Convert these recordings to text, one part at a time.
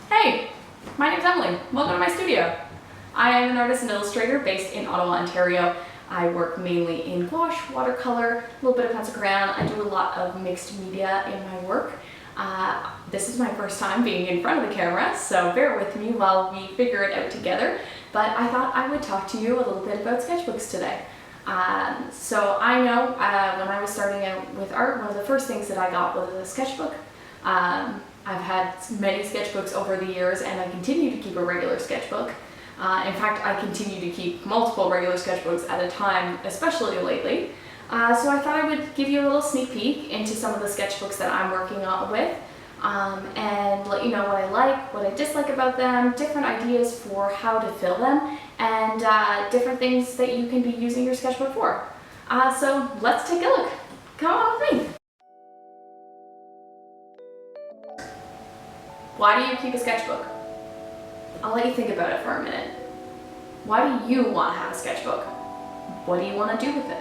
Hey, my name's Emily. Welcome to my studio. I am an artist and illustrator based in Ottawa, Ontario. I work mainly in gouache, watercolor, a little bit of pencil crayon. I do a lot of mixed media in my work. This is my first time being in front of the camera, so bear with me while we figure it out together. But I thought I would talk to you a little bit about sketchbooks today. So I know when I was starting out with art, one of the first things that I got was a sketchbook. I've had many sketchbooks over the years, and I continue to keep a regular sketchbook. In fact, I continue to keep multiple regular sketchbooks at a time, especially lately. So I thought I would give you a little sneak peek into some of the sketchbooks that I'm working on with, and let you know what I like, what I dislike about them, different ideas for how to fill them, and different things that you can be using your sketchbook for. So let's take a look. Come on with me. Why do you keep a sketchbook? I'll let you think about it for a minute. Why do you want to have a sketchbook? What do you want to do with it?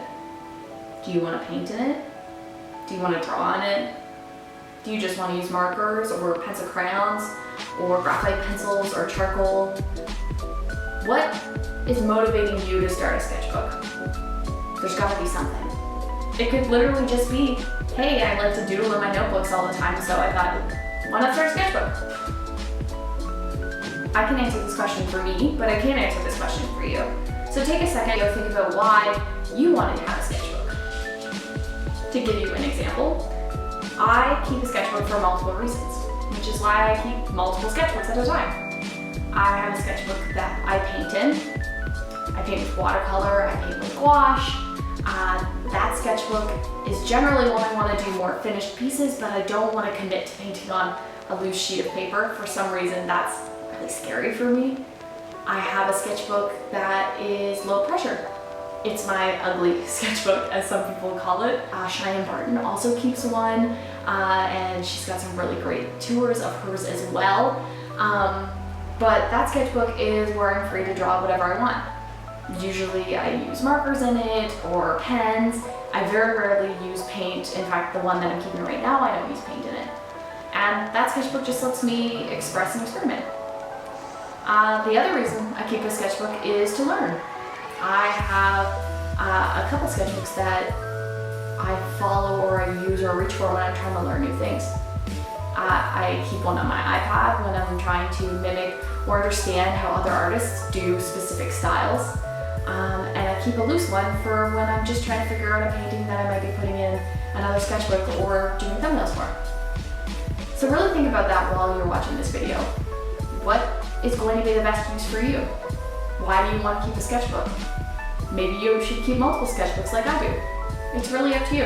Do you want to paint in it? Do you want to draw in it? Do you just want to use markers or pencil crayons or graphite pencils or charcoal? What is motivating you to start a sketchbook? There's got to be something. It could literally just be, hey, I like to doodle in my notebooks all the time, so I thought, why not start a sketchbook? I can answer this question for me, but I can't answer this question for you. So take a second to think about why you wanted to have a sketchbook. To give you an example, I keep a sketchbook for multiple reasons, which is why I keep multiple sketchbooks at a time. I have a sketchbook that I paint in. I paint with watercolor, I paint with gouache. That sketchbook is generally when I want to do more finished pieces, but I don't want to commit to painting on a loose sheet of paper. For some reason, that's really scary for me. I have a sketchbook that is low pressure. It's my ugly sketchbook, as some people call it. Cheyenne Barton also keeps one, and she's got some really great tours of hers as well. But that sketchbook is where I'm free to draw whatever I want. Usually I use markers in it or pens. I very rarely use paint. In fact, the one that I'm keeping right now, I don't use paint in it. And that sketchbook just lets me express and experiment. The other reason I keep a sketchbook is to learn. I have a couple sketchbooks that I follow or I use or reach for when I'm trying to learn new things. I keep one on my iPad when I'm trying to mimic or understand how other artists do specific styles. And I keep a loose one for when I'm just trying to figure out a painting that I might be putting in another sketchbook or doing thumbnails for. So really think about that while you're watching this video. What is going to be the best use for you? Why do you want to keep a sketchbook? Maybe you should keep multiple sketchbooks like I do. It's really up to you.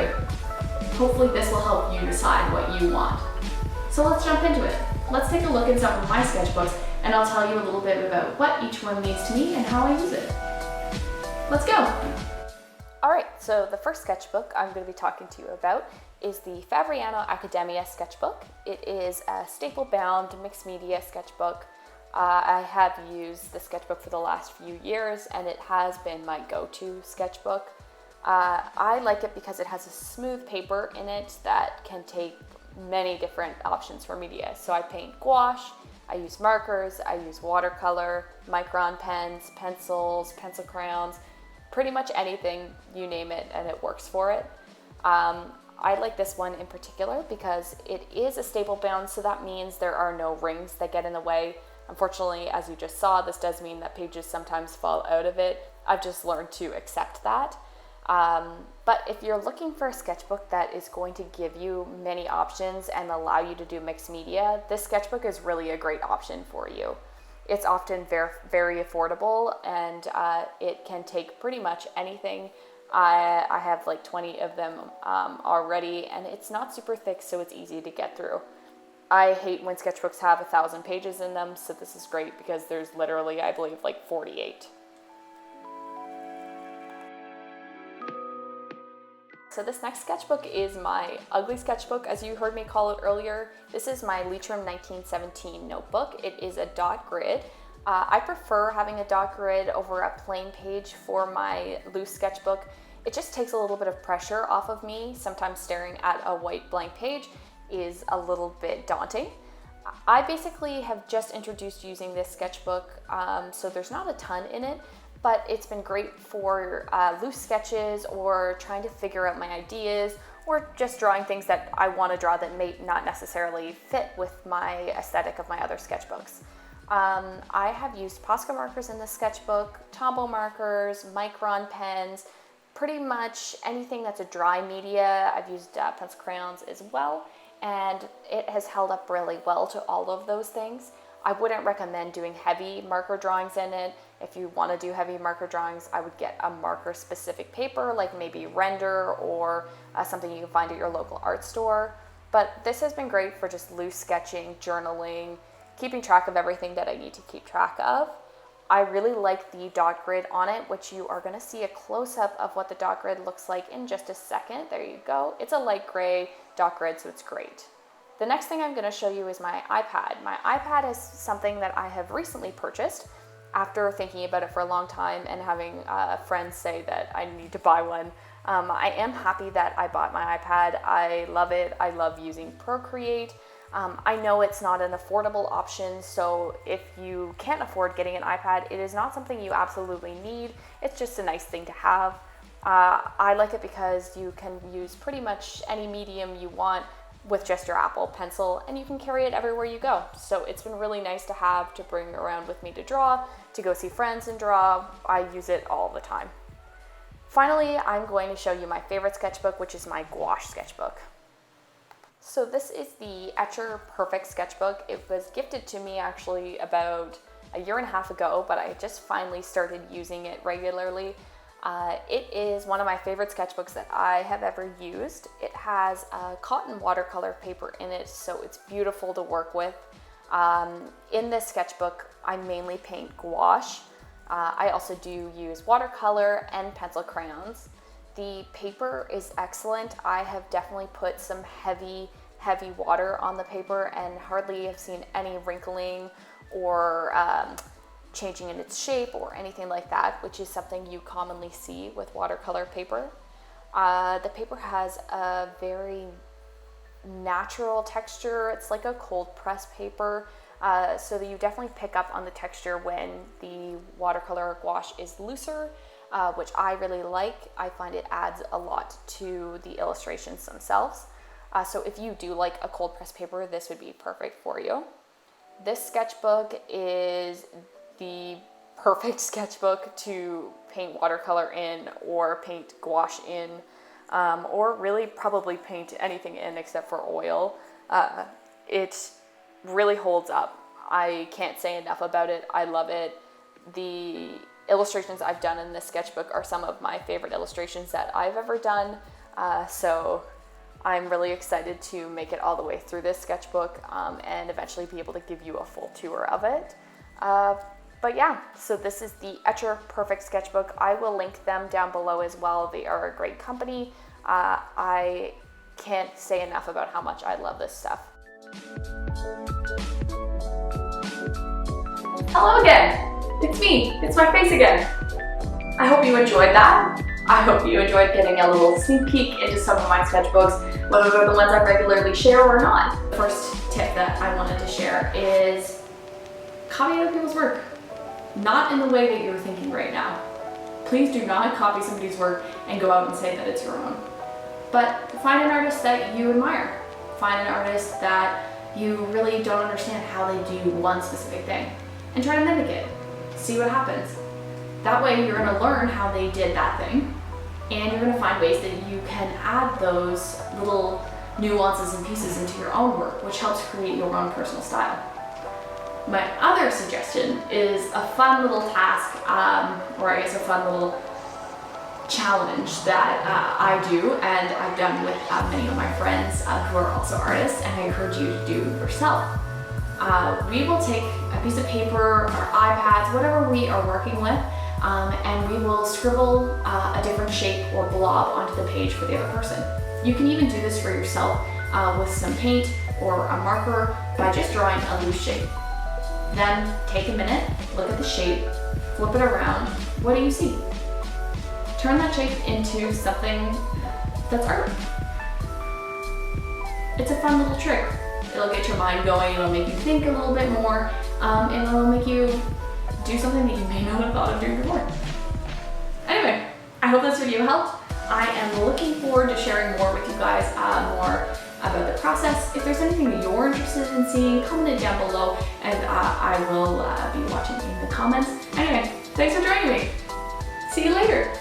Hopefully this will help you decide what you want. So let's jump into it. Let's take a look at some of my sketchbooks, and I'll tell you a little bit about what each one means to me and how I use it. Let's go. All right, so the first sketchbook I'm going to be talking to you about is the Fabriano Academia sketchbook. It is a staple-bound mixed media sketchbook. I have used the sketchbook for the last few years, and it has been my go-to sketchbook. I like it because it has a smooth paper in it that can take many different options for media. So I paint gouache, I use markers, I use watercolor, micron pens, pencils, pencil crayons, pretty much anything, you name it, and it works for it. I like this one in particular because it is a staple bound, so that means there are no rings that get in the way. Unfortunately, as you just saw, this does mean that pages sometimes fall out of it. I've just learned to accept that. But if you're looking for a sketchbook that is going to give you many options and allow you to do mixed media, this sketchbook is really a great option for you. It's often very affordable, and it can take pretty much anything. I have like 20 of them already, and it's not super thick, so it's easy to get through. I hate when sketchbooks have 1,000 pages in them, so this is great because there's literally, I believe, like 48. So this next sketchbook is my ugly sketchbook, as you heard me call it earlier. This is my Leitrim 1917 notebook. It is a dot grid. I prefer having a dot grid over a plain page for my loose sketchbook. It just takes a little bit of pressure off of me. Sometimes staring at a white blank page is a little bit daunting. I basically have just introduced using this sketchbook, so there's not a ton in it, but it's been great for loose sketches or trying to figure out my ideas or just drawing things that I want to draw that may not necessarily fit with my aesthetic of my other sketchbooks. I have used Posca markers in this sketchbook, Tombow markers, Micron pens, pretty much anything that's a dry media. I've used pencil crayons as well, and it has held up really well to all of those things. I wouldn't recommend doing heavy marker drawings in it. If you want to do heavy marker drawings, I would get a marker specific paper like maybe Render or something you can find at your local art store. But this has been great for just loose sketching, journaling, keeping track of everything that I need to keep track of. I really like the dot grid on it, which you are going to see a close-up of what the dot grid looks like in just a second. There you go. It's a light gray dot grid, so it's great. The next thing I'm going to show you is my iPad. My iPad is something that I have recently purchased after thinking about it for a long time and having friends say that I need to buy one. I am happy that I bought my iPad. I love it. I love using Procreate. I know it's not an affordable option, so if you can't afford getting an iPad, it is not something you absolutely need. It's just a nice thing to have. I like it because you can use pretty much any medium you want with just your Apple Pencil, and you can carry it everywhere you go. So it's been really nice to have to bring around with me to draw, to go see friends and draw. I use it all the time. Finally, I'm going to show you my favorite sketchbook, which is my gouache sketchbook. So this is the Etcher Perfect sketchbook. It was gifted to me actually about a year and a half ago, but I just finally started using it regularly. It is one of my favorite sketchbooks that I have ever used. It has cotton watercolor paper in it, so it's beautiful to work with. In this sketchbook, I mainly paint gouache. I also do use watercolor and pencil crayons. The paper is excellent. I have definitely put some heavy water on the paper and hardly have seen any wrinkling or changing in its shape or anything like that, which is something you commonly see with watercolor paper. The paper has a very natural texture. It's like a cold press paper, so that you definitely pick up on the texture when the watercolor or gouache is looser, which I really like. I find it adds a lot to the illustrations themselves. So if you do like a cold press paper, this would be perfect for you. This sketchbook is the perfect sketchbook to paint watercolor in or paint gouache in, or really probably paint anything in except for oil. It really holds up. I can't say enough about it. I love it. The illustrations I've done in this sketchbook are some of my favorite illustrations that I've ever done. So I'm really excited to make it all the way through this sketchbook and eventually be able to give you a full tour of it. But yeah, so this is the Etcher Perfect sketchbook. I will link them down below as well. They are a great company. I can't say enough about how much I love this stuff. Hello again! It's me! It's my face again! I hope you enjoyed that. I hope you enjoyed getting a little sneak peek into some of my sketchbooks, whether they're the ones I regularly share or not. The first tip that I wanted to share is copy other people's work. Not in the way that you're thinking right now. Please do not copy somebody's work and go out and say that it's your own. But find an artist that you admire. Find an artist that you really don't understand how they do one specific thing, and try to mimic it. See what happens. That way you're going to learn how they did that thing, and you're going to find ways that you can add those little nuances and pieces into your own work, which helps create your own personal style. My other suggestion is a fun little task, or I guess a fun little challenge that I do and I've done with many of my friends who are also artists, and I encourage you to do yourself. We will take a piece of paper, our iPads, whatever we are working with, and we will scribble a different shape or blob onto the page for the other person. You can even do this for yourself with some paint or a marker by just drawing a loose shape. Then take a minute, look at the shape, flip it around. What do you see? Turn that shape into something that's art. It's a fun little trick. It'll get your mind going, it'll make you think a little bit more, and it'll make you do something that you may not have thought of doing before. Anyway, I hope this video helped. I am looking forward to sharing more with you guys, more about the process. If there's anything that you're interested in seeing, comment it down below, and I will be watching in the comments. Anyway, thanks for joining me. See you later.